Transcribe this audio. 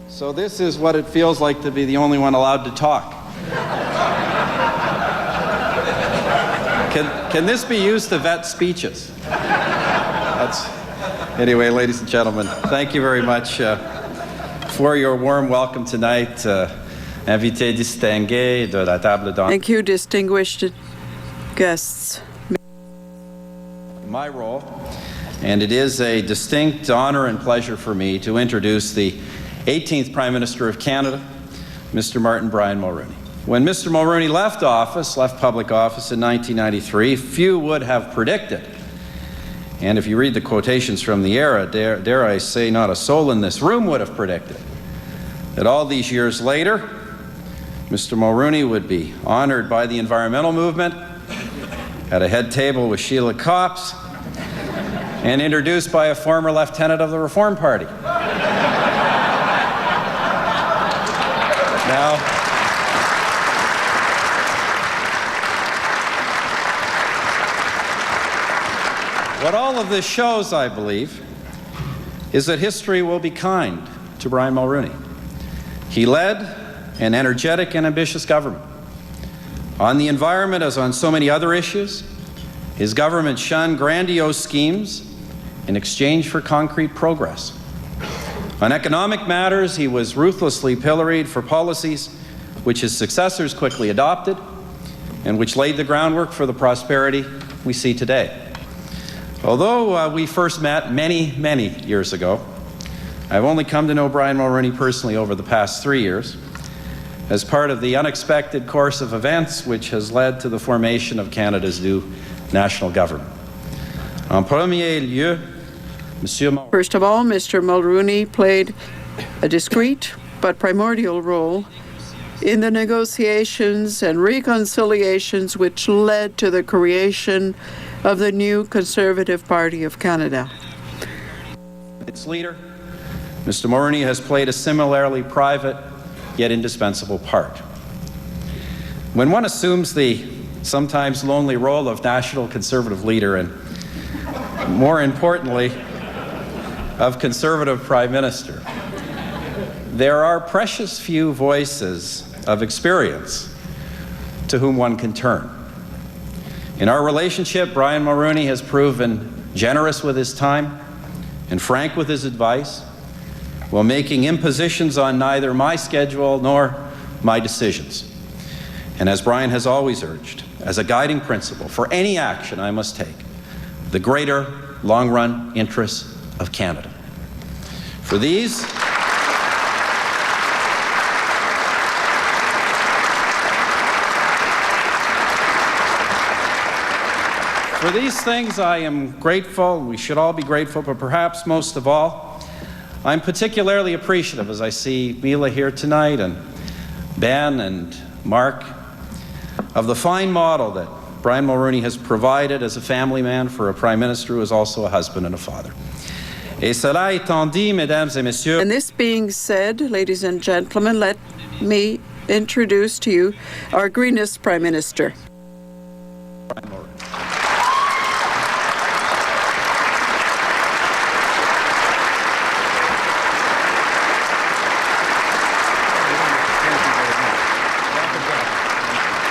So this is what it feels like to be the only one allowed to talk. Can this be used to vet speeches? Anyway, ladies and gentlemen, thank you very much for your warm welcome tonight. Invité distingué de la table d'hôte. Thank you, distinguished guests. My role, and it is a distinct honor and pleasure for me to introduce the 18th Prime Minister of Canada, Mr. Brian Mulroney. When Mr. Mulroney left public office in 1993, few would have predicted, and if you read the quotations from the era, dare I say not a soul in this room would have predicted, that all these years later, Mr. Mulroney would be honored by the environmental movement, at a head table with Sheila Copps, and introduced by a former lieutenant of the Reform Party. Now, what all of this shows, I believe, is that history will be kind to Brian Mulroney. He led an energetic and ambitious government. On the environment, as on so many other issues, his government shunned grandiose schemes in exchange for concrete progress. On economic matters, he was ruthlessly pilloried for policies which his successors quickly adopted and which laid the groundwork for the prosperity we see today. Although we first met many, many years ago, I've only come to know Brian Mulroney personally over the past 3 years as part of the unexpected course of events which has led to the formation of Canada's new national government. En premier lieu, First of all, Mr. Mulroney played a discreet but primordial role in the negotiations and reconciliations which led to the creation of the new Conservative Party of Canada. Its leader, Mr. Mulroney, has played a similarly private yet indispensable part. When one assumes the sometimes lonely role of national Conservative leader and, more importantly, of Conservative Prime Minister, there are precious few voices of experience to whom one can turn. In our relationship, Brian Mulroney has proven generous with his time and frank with his advice, while making impositions on neither my schedule nor my decisions. And as Brian has always urged, as a guiding principle for any action I must take, the greater long-run interests of Canada. For these things I am grateful. We should all be grateful, but perhaps most of all, I'm particularly appreciative as I see Mila here tonight and Ben and Mark of the fine model that Brian Mulroney has provided as a family man for a Prime Minister who is also a husband and a father. Et cela étant dit, mesdames et messieurs. And this being said, ladies and gentlemen, let me introduce to you our Greenest Prime Minister.